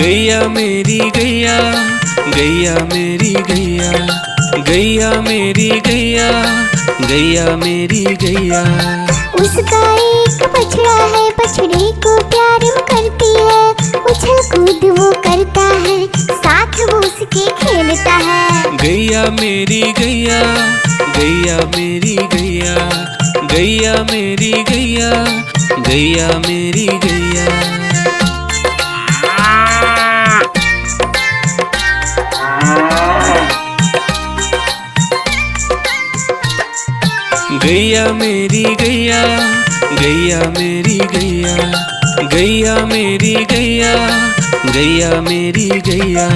गैया मेरी गैया, गैया मेरी गैया, गैया मेरी गैया, गैया मेरी गैया। उसका एक बछड़ा है, बछड़े को प्यार वो करती है, उछल कूद वो करता है, साथ वो उसके खेलता है। गैया मेरी गैया, गैया मेरी गैया, गैया मेरी गैया, गैया मेरी गैया। गैया मेरी गैया, गैया मेरी गैया, गैया मेरी गैया, गैया मेरी गैया।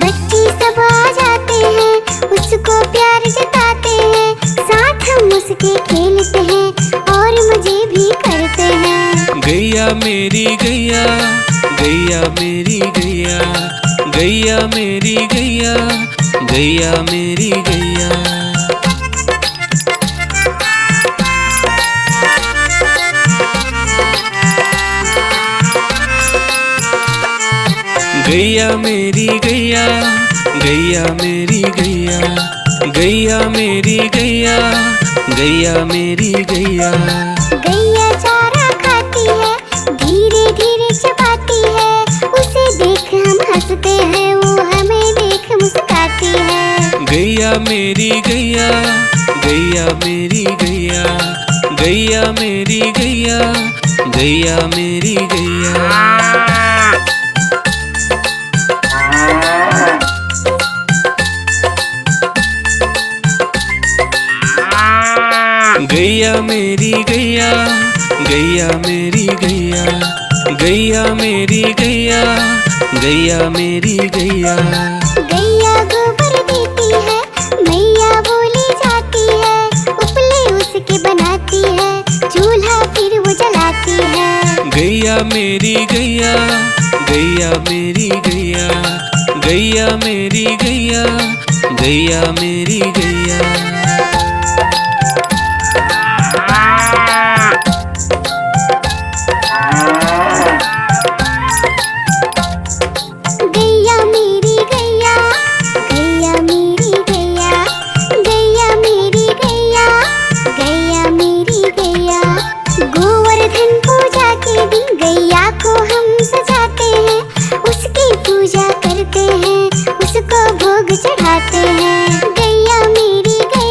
बच्चे सब आ जाते हैं, उसको प्यार जताते हैं, साथ हम उसके खेलते हैं और मजे भी करते हैं। गैया मेरी गैया, गैया मेरी गैया, गैया मेरी गैया, गैया मेरी गैया। गैया मेरी गैया, गैया मेरी गैया, गैया मेरी गैया, गैया मेरी गैया। गैया चारा खाती है, धीरे धीरे चबाती है, उसे देख हम हंसते हैं, वो हमें देख मुस्कुराती है। गैया मेरी गैया, गैया मेरी गैया, गैया मेरी गैया, गैया मेरी गैया। गैया मेरी गैया, गैया मेरी गैया, गैया मेरी गैया, गैया मेरी गैया। गैया गोबर देती है, मैया बोली जाती है, उपले उसके बनाती है, चूल्हा फिर वो जलाती है। गैया मेरी गैया, गैया मेरी गैया, गैया मेरी गैया, गैया मेरी गैया। गैया मेरी गैया, गैया मेरी गैया, गैया मेरी गैया, गैया मेरी गैया। गोवर्धन पूजा के दिन गैया को हम सजाते हैं, उसकी पूजा करते हैं, उसको भोग चढ़ाते हैं। गैया मेरी गैया।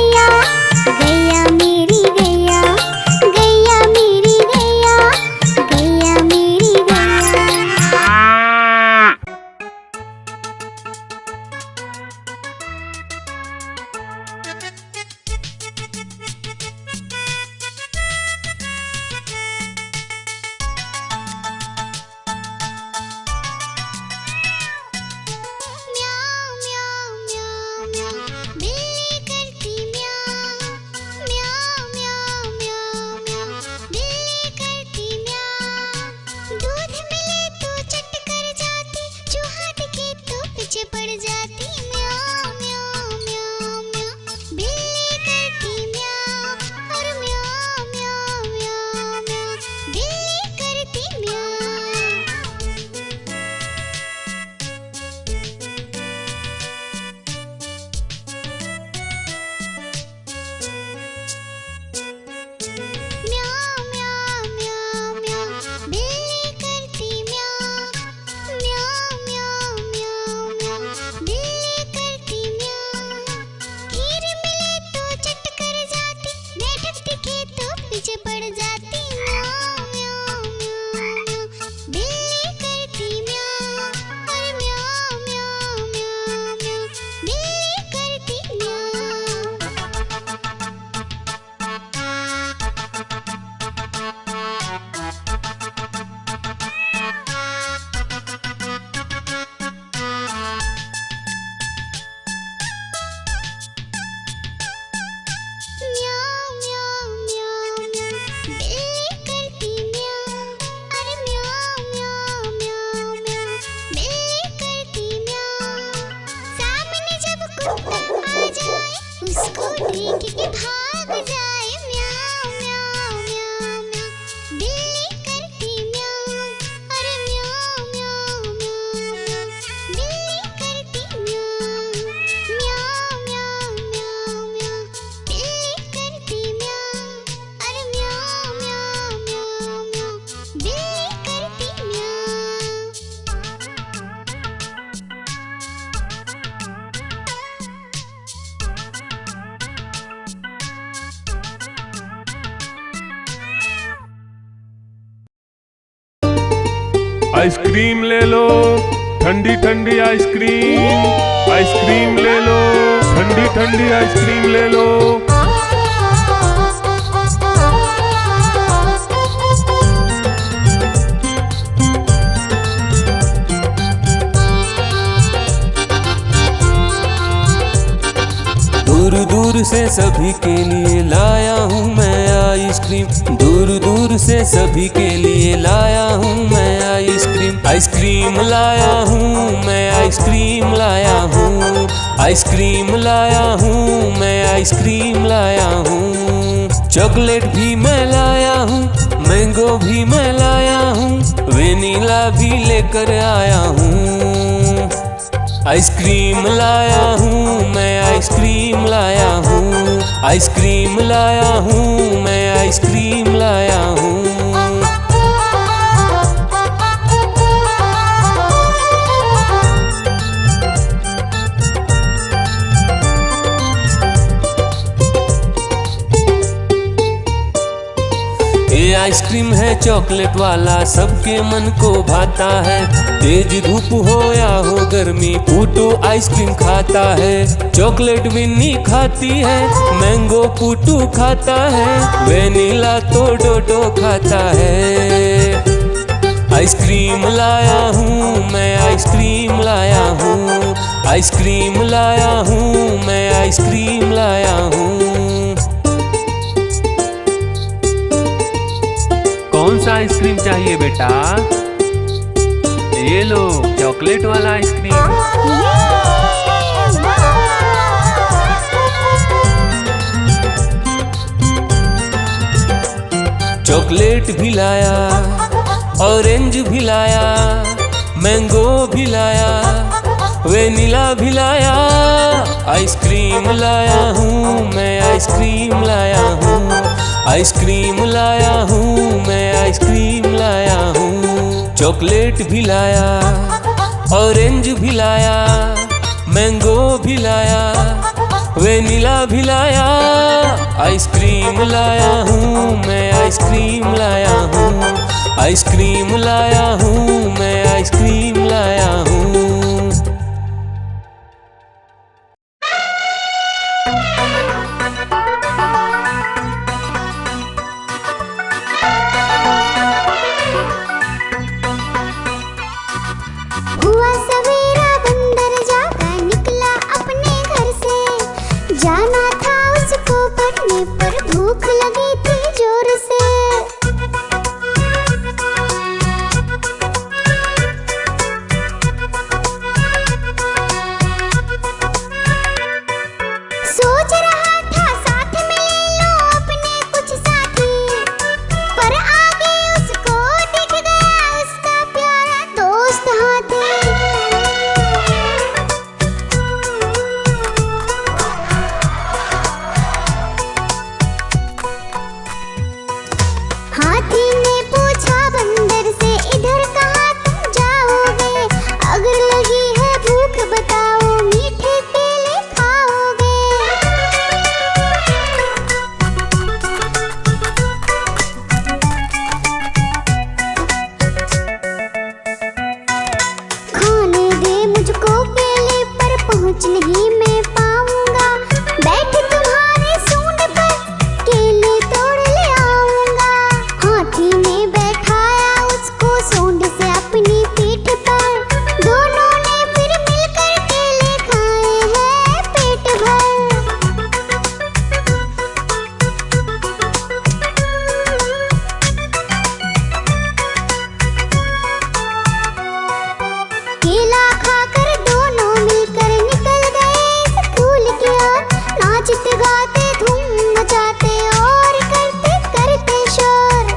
आइसक्रीम ले लो, ठंडी ठंडी आइसक्रीम। आइसक्रीम ले लो, ठंडी ठंडी आइसक्रीम ले लो। दूर दूर से सभी के लिए लाया हूँ मैं आइसक्रीम। दूर दूर से सभी के लिए लाया हूँ मैं आइसक्रीम। आइसक्रीम लाया हूँ मैं, आइसक्रीम लाया हूँ। आइसक्रीम लाया हूँ मैं, आइसक्रीम लाया हूँ। चॉकलेट भी मैं लाया हूँ, मैंगो भी मैं लाया हूँ, वेनिला भी लेकर आया हूँ। आइसक्रीम लाया हूँ मैं, आइसक्रीम लाया हूँ। आइसक्रीम लाया हूँ मैं, आइसक्रीम लाया हूँ। ये आइसक्रीम है चॉकलेट वाला, सबके मन को भाता है। तेज धूप हो या हो गर्मी, पूटू आइसक्रीम खाता है। चॉकलेट विन्नी खाती है, मैंगो पूटू खाता है, वेनिला तो डोडो खाता है। आइसक्रीम लाया हूँ मैं, आइसक्रीम लाया हूँ। आइसक्रीम लाया हूँ मैं, आइसक्रीम लाया हूँ। कौन सा आइसक्रीम चाहिए बेटा? ये लो चॉकलेट वाला आइसक्रीम। चॉकलेट भी लाया, ऑरेंज भी लाया, मैंगो भी लाया, वेनिला भी लाया। आइसक्रीम लाया हूँ मैं, आइसक्रीम लाया हूँ। आइसक्रीम लाया हूँ मैं, आइसक्रीम लाया हूँ। चॉकलेट भी लाया, ऑरेंज भी लाया, मैंगो भी लाया, वेनिला भी लाया। आइसक्रीम लाया हूँ मैं, आइसक्रीम लाया हूँ। आइसक्रीम लाया हूँ मैं, आइसक्रीम लाया हूँ। हुआ सवेरा बंदर जागा निकला अपने घर से। जाना था उसको पढ़ने पर भूख लगी थी जोर से। सोच रहा था साथ में ले लो अपने कुछ साथी, पर आगे उसको दिख गया उसका प्यारा दोस्त हाथी। हाथी ने पूछा बंदर से, इधर कहाँ तुम जाओगे? अगर लगी है भूख बताओ, मीठे केले खाओगे? खाने दे मुझको केले, पर पहुँच नहीं मैं पाऊंगा। बैठ तुम्हारे सूंड पर, केले तोड़ ले आऊंगा। हाथी ने बैठाया उसको सूंड से अपनी पीठ पर। दोनों ने फिर मिलकर केले खाए हैं पेट भर। केला खाकर दोनों मिलकर निकल गए स्कूल की ओर। नाचते गाते धूम मचाते और करते करते शोर।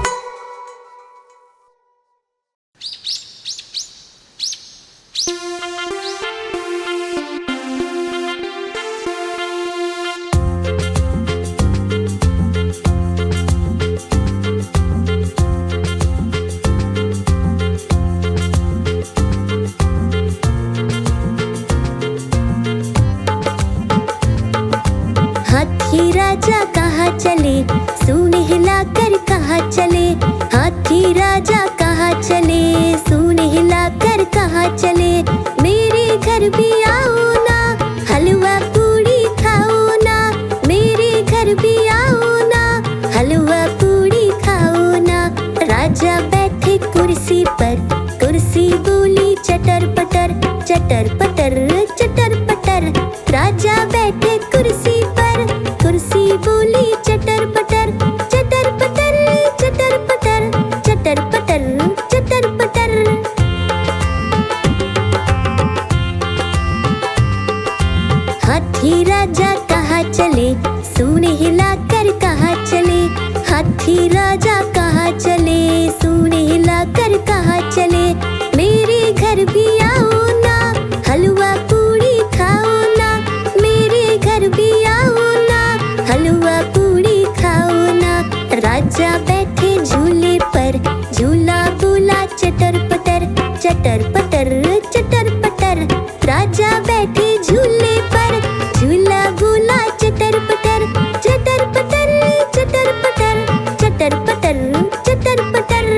हाथी राजा कहाँ चले, सूंड हिलाकर कहाँ चले। हाथी राजा कहाँ चले, सूंड चले, सूंड हिलाकर कहाँ चले, हाथी राजा कहाँ चले, सूंड हिलाकर कहाँ चले। मेरे घर भी आओ ना, हलवा पूड़ी खाओ ना, मेरे घर भी आओ ना, हलवा पूड़ी खाओ ना। राजा बैठे झूले पर, झूला बोला चटर पटर, चटर पटर चटर पटर। राजा बैठे झूले पर, झूला बोला चटर पटर, चटर पटर चटर पटर, चटर पटर चटर पटर।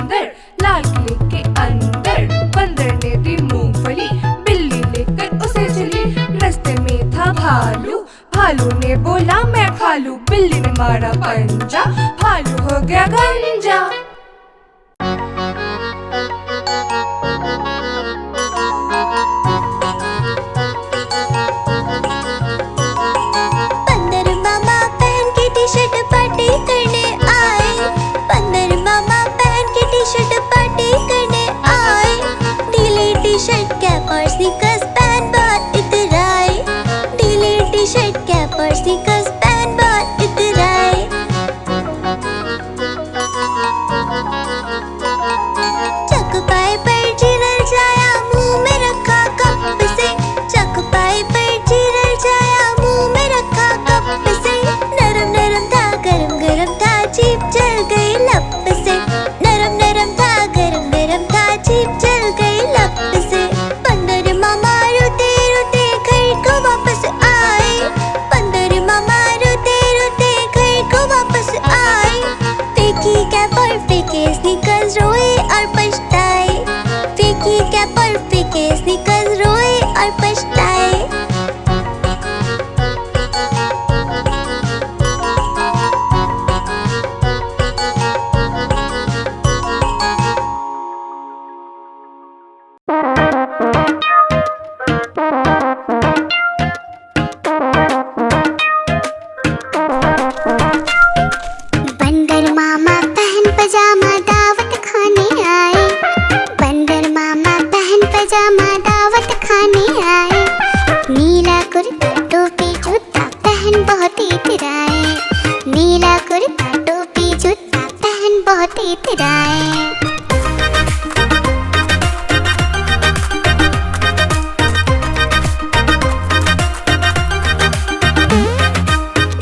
अंदर, लाल किले के अंदर बंदर ने दी मूंगफली, बिल्ली लेकर उसे चली, रास्ते में था भालू, भालू ने बोला मैं खा लूं, बिल्ली ने मारा पंजा, भालू हो गया गंजा। बंदर मामा पहन के टी-शर्ट पार्टी करने आए, बंदर मामा पहन के टी-शर्ट पार्टी करने आए, ढीली टी-शर्ट कैप और स्नीकर्स पहन बहुत इतराए, ढीली टी-शर्ट कैप और स्नीकर्स पहन बहुत इतराए। चकपाई पर चिरल जाया, मुंह में रखा कप से, चकपाई पर चिरल जाया, मुंह में रखा कप से, नरम नरम था गरम गरम था, जीभ जल गई लप से, नरम नरम था गरम गरम था, जीभ जल गई लप से। बंदर मामा रोते रोते घर को वापस आए, बंदर मामा रोते रोते घर को वापस आए, फेंकी कैप और फेंके स्नीकर्स, रोए और पछताए, फेंकी कैप और फेंके स्नीकर्स, रोए और पछताए। बंदर मामा पहन पजामा दावत खाने आए, बंदर मामा पहन पजामा दावत खाने आए, नीला कुर्ता टोपी जूता पहन बहुत इतराए, नीला कुर्ता टोपी जूता पहन बहुत इतराए।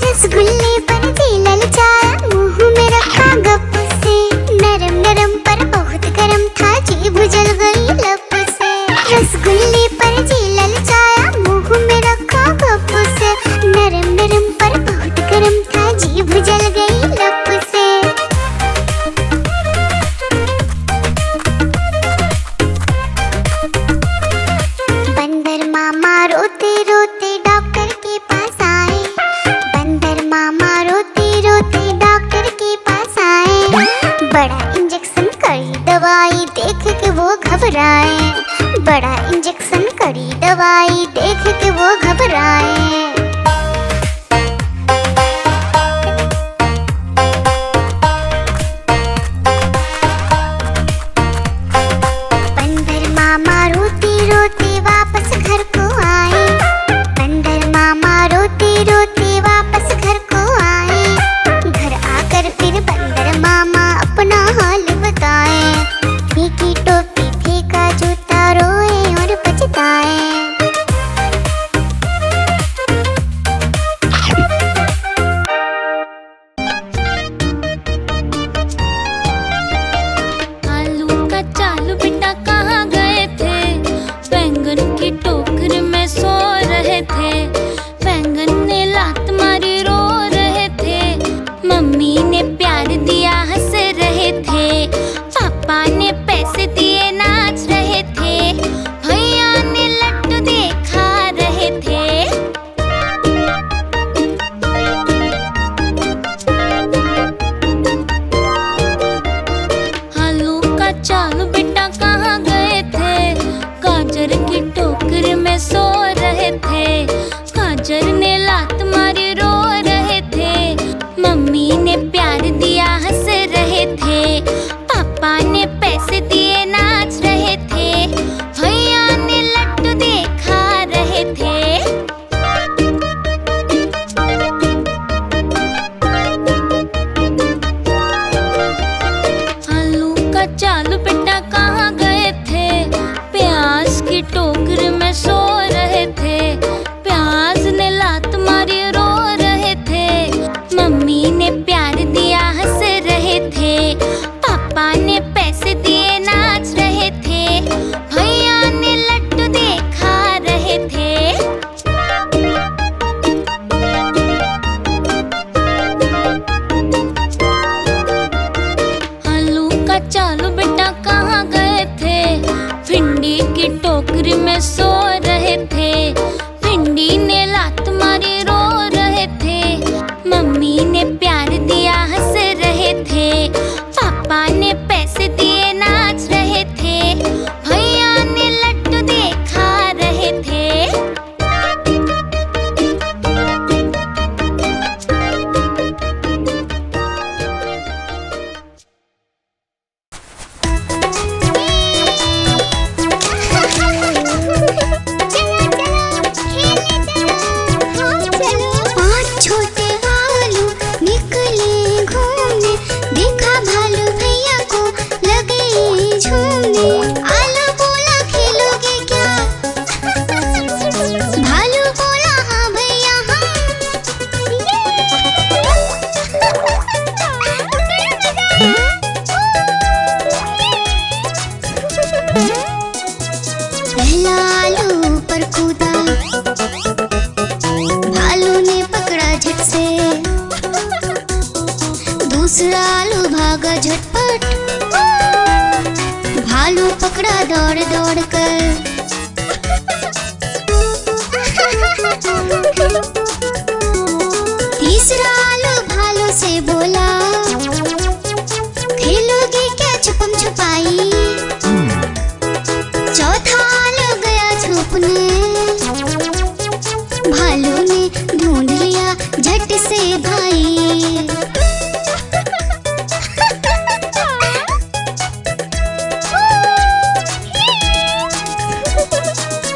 रसगुल्ले पर जी ललचाया, मुंह में रखा गप से, नरम नरम पर बहुत गरम था, जीभ जल गई लप से। रसगुल्ले पर जी ललचाया, मुंह में रखा गप से, नरम नरम पर बहुत गरम था, जीभ जल गई लप से। बंदर मामा रोते रोते डॉक्टर के पास आए, बंदर मामा रोते रोते डॉक्टर के पास आए, बड़ा इंजेक्शन कड़ी दवाई देख के वो घबराए, बड़ा इंजेक्शन कड़ी दवाई देख के वो घबराए। बंदर मामा रोते रोते वापस घर को आए, बंदर मामा रोते रोते वापस घर को आए, घर आकर फिर बंदर मामा अपना हाल बताए, फेंकी टोपी फेंका जूता, रोए और पछताए। आलू का चालू बेटा कहाँ गए थे, बैंगन की टोकरी में सो रहे थे, बैंगन ने लात मारी रो रहे थे, मम्मी ने प्यार दिया हंस रहे थे, पापा ने पैसे दिए नाच रहे थे, भैया ने लड्डू दिए खा रहे थे। आलू का चालू बेटा कहाँ गए थे, गाजर की टोकरी में सो रहे थे, गाजर ने लात मारी रो रहे थे, मम्मी ने प्यार दिया हंस रहे थे, पापा ने पैसे दिए नाच रहे थे, भैया ने लड्डू दिए खा रहे थे। आलू का चालू बेटा कहाँ गए थे, प्याज की टोकरी में सो रहे थे, प्याज ने लात मारी रो रहे थे, मम्मी ने प्यार दिया हंस रहे थे, पापा ने पैसे सो रहे थे। भिंडी ने लात मारी रो रहे थे। मम्मी ने प्यार दिया हंस रहे थे। पापा ने पैसे दिए नाच रहे थे। भैया ने लड्डू दिए खा रहे थे। पांच छोटे भालू निकले घूमने, देखा भालू भैया को लगे झूमने। आलू बोला खेलोगे क्या? भालू बोला हाँ भैया पहला आलू पर कूदा, भालू ने पकड़ा झट से। दूसरा आलू भागा झटपट, भालू पकड़ा दौड़ दौड़ कर। तीसरा आलू भालू से बोला, खेलोगे क्या छुपम छुपाई? चौथा आलू गया छुपने, भालू ने ढूंढ लिया झट से भाई।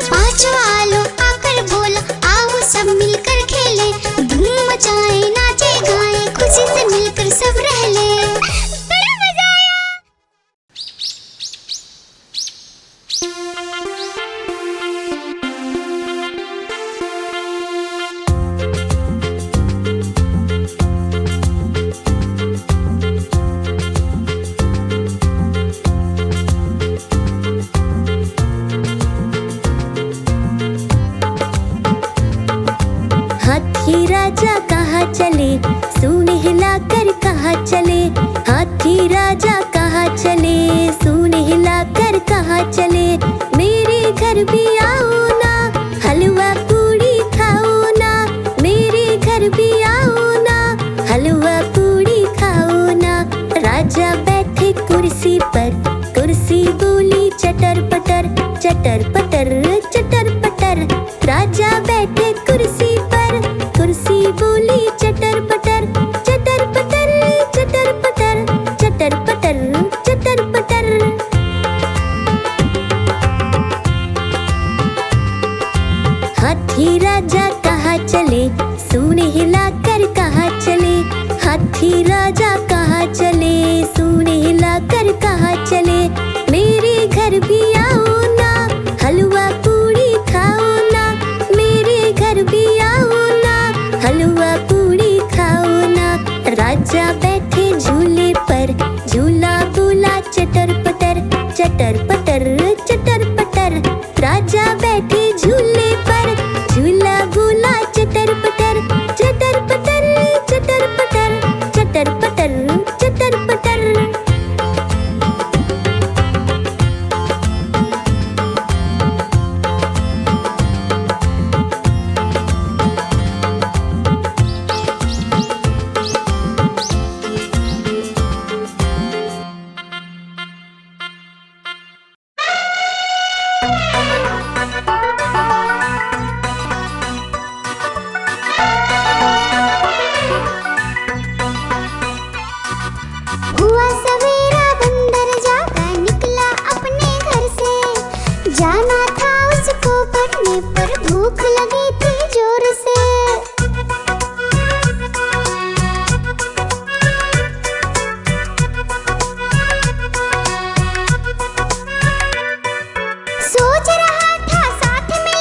पांचवा आलू आकर बोला, आओ सब मिलकर खेले, धूम मचाए नाचे गाए, खुशी से मिलकर सब रह ले। बड़ा मजा आया। हाथी राजा कहाँ चले, सूंड हिलाकर कहाँ चले। हाथी राजा कहाँ चले, सूंड हिलाकर कहाँ चले। मेरे घर भी आओ ना, हलवा पूड़ी खाओ ना। मेरे घर भी आओ ना, हलवा पूड़ी खाओ ना। राजा बैठे कुर्सी पर, कुर्सी बोली चटर पटर, चटर पटर चटर पटर। राजा बैठे कुर्सी पर, कुर्सी बोली चटर पटर, चटर पटर चटर पटर, चटर पटर चटर पटर। हाथी राजा कहाँ चले, सूंड हिलाकर कहाँ चले। हाथी राजा कहाँ चले, सूंड हिलाकर कहाँ चले। मेरे घर भी आओ ना, हलवा पूड़ी खाओ ना। मेरे घर भी आओ ना, हलवा पूड़ी खाओ ना। राजा बैठे झूले पर, झूला बोला चटर पटर, चटर पटर चटर पटर। राजा बैठे झूले पर, झूला बोला चटर पटर, चटर पटर चटर पटर, चटर पटर चटर पटर। हुआ सवेरा बंदर जागा निकला अपने घर से। जाना था उसको पढ़ने पर भूख लगी थी जोर से। सोच रहा था साथ में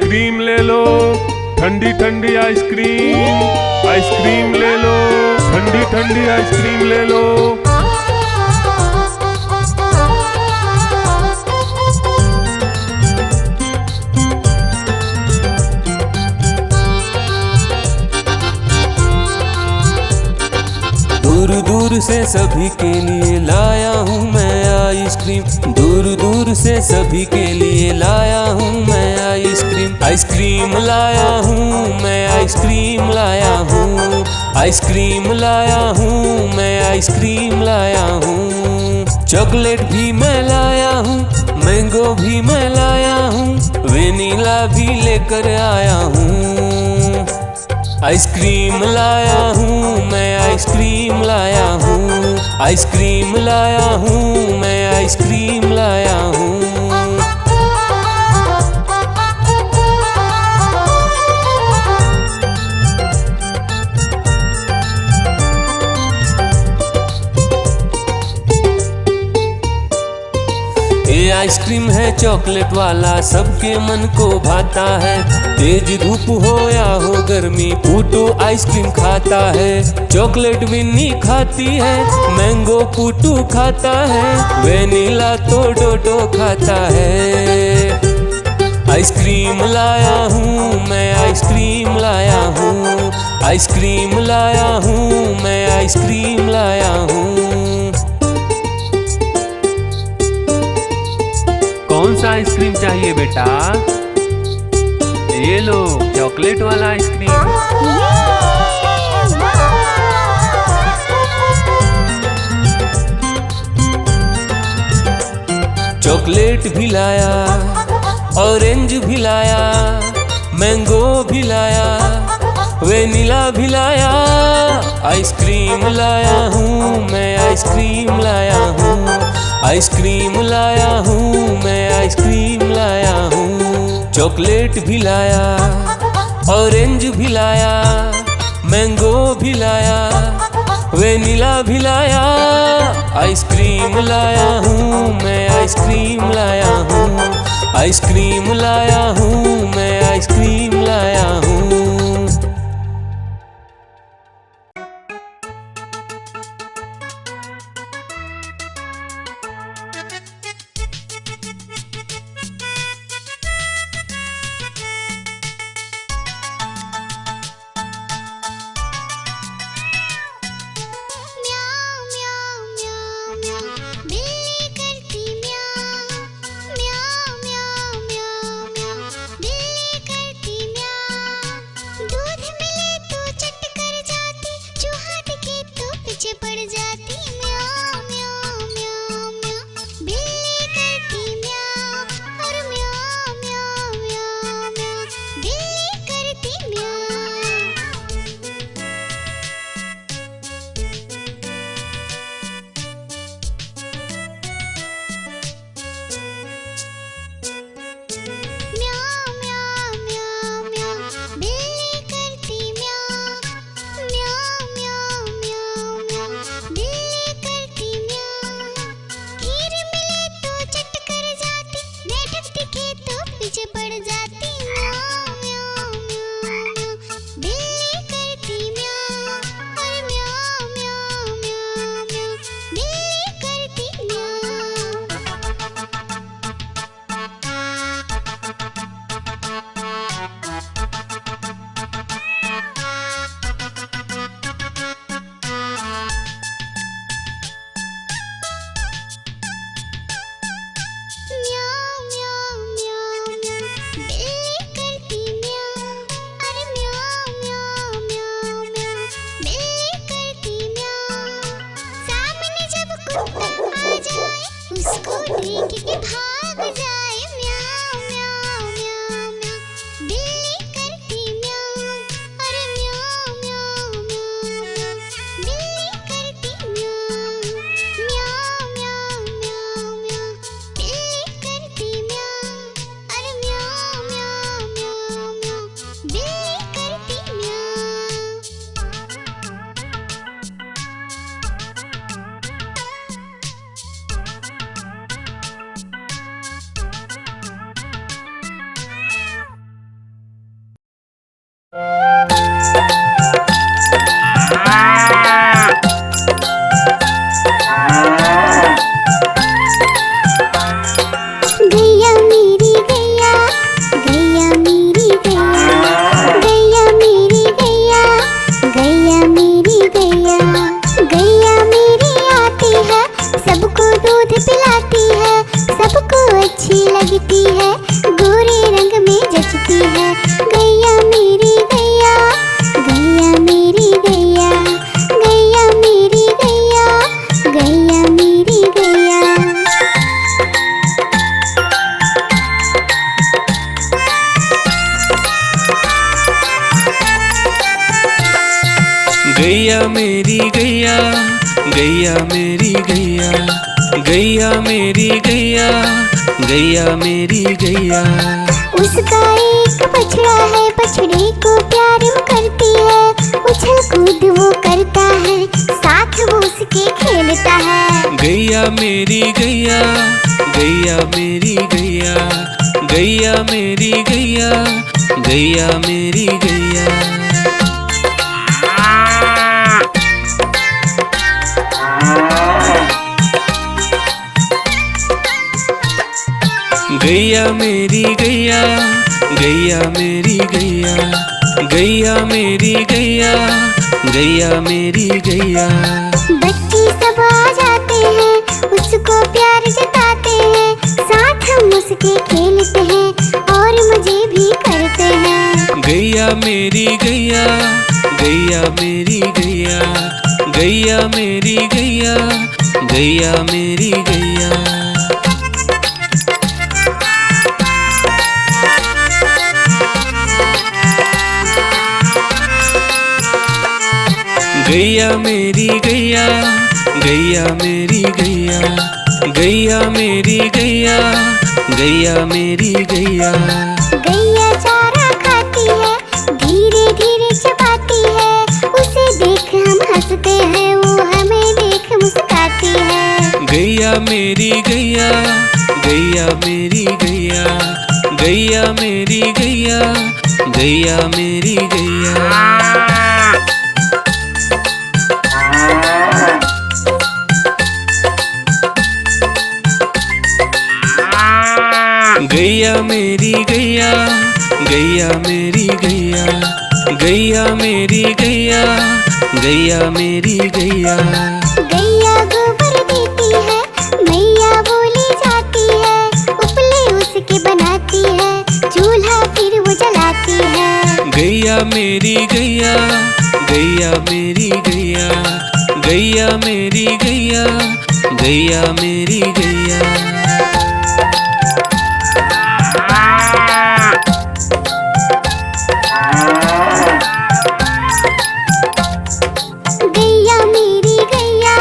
आइसक्रीम ले लो, ठंडी ठंडी आइसक्रीम। आइसक्रीम ले लो, ठंडी ठंडी आइसक्रीम ले लो। दूर दूर से सभी के लिए लाया हूँ मैं आइसक्रीम। दूर दूर से सभी के लिए लाया हूँ मैं आइसक्रीम। आइसक्रीम लाया हूँ मैं, आइसक्रीम लाया हूँ। आइसक्रीम लाया हूँ मैं, आइसक्रीम लाया हूँ। चॉकलेट भी मैं लाया हूँ, मैंगो भी मैं लाया हूँ, वेनिला भी लेकर आया हूँ। आइसक्रीम लाया हूँ मैं, आइसक्रीम लाया हूँ। आइसक्रीम लाया हूँ मैं, आइसक्रीम लाया हूँ। ये आइसक्रीम है चॉकलेट वाला, सबके मन को भाता है। तेज धूप हो या हो गर्मी, पूटू आइसक्रीम खाता है। चॉकलेट विन्नी खाती है, मैंगो पूटू खाता है, वेनिला तो डोडो खाता है। आइसक्रीम लाया हूँ मैं, आइसक्रीम लाया हूँ। आइसक्रीम लाया हूँ मैं, आइसक्रीम लाया हूँ। कौन सा आइसक्रीम चाहिए बेटा? ये लो चॉकलेट वाला आइसक्रीम। चॉकलेट भी लाया, ऑरेंज भी लाया, मैंगो भी लाया, वेनिला भी लाया। आइसक्रीम लाया हूँ मैं, आइसक्रीम लाया हूँ। आइसक्रीम लाया हूँ मैं, आइसक्रीम लाया हूँ। चॉकलेट भी लाया, ऑरेंज भी लाया, मैंगो भी लाया, वेनिला भी लाया। आइसक्रीम लाया हूँ मैं, आइसक्रीम लाया हूँ। आइसक्रीम लाया हूँ मैं, आइसक्रीम लाया हूँ। म्याऊ म्याऊ म्याऊ म्याऊ बिल्ली करती म्याऊ। म्याऊ म्याऊ म्याऊ म्याऊ बिल्ली करती म्याऊ। गैया मेरी गैया, गैया मेरी गैया, गैया मेरी गैया, गैया मेरी गैया। उसका एक बछड़ा है, बछड़े को प्यार वो करती है, उछल कूद वो करता है, साथ वो उसके खेलता है। गैया मेरी गैया, गैया मेरी गैया, गैया मेरी गैया, गैया मेरी गैया। गैया मेरी गैया, गैया मेरी गैया, गैया मेरी गैया, गैया मेरी गैया। बच्चे सब आ जाते हैं, उसको प्यार जताते हैं, साथ हम उसके खेलते हैं और मजे भी करते हैं। गैया मेरी गैया, गैया मेरी गैया, गैया मेरी गैया, गैया मेरी गैया। गैया मेरी गैया, गैया मेरी गैया, गैया मेरी गैया, गैया मेरी गैया। गैया चारा खाती है, धीरे धीरे चबाती है, उसे देख हम हंसते हैं, वो हमें देख मुस्कुराती है। गैया मेरी गैया, गैया मेरी गैया, गैया मेरी गैया, गैया मेरी गैया। गैया मेरी गैया, गैया मेरी गैया, गैया मेरी गैया, गैया मेरी गैया। गैया गोबर देती है, मैया बोली जाती है, उपले उसके बनाती है, चूल्हा फिर वो जलाती है। गैया मेरी गैया, गैया मेरी गैया, गैया मेरी गैया, गैया मेरी गैया। गैया मेरी गैया,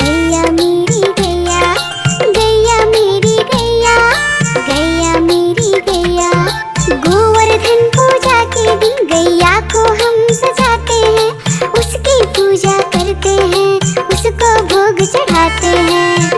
गैया मेरी गैया, गैया मेरी गैया, गैया मेरी गैया। गोवर्धन पूजा के दिन गैया को हम सजाते हैं, उसकी पूजा करते हैं, उसको भोग चढ़ाते हैं।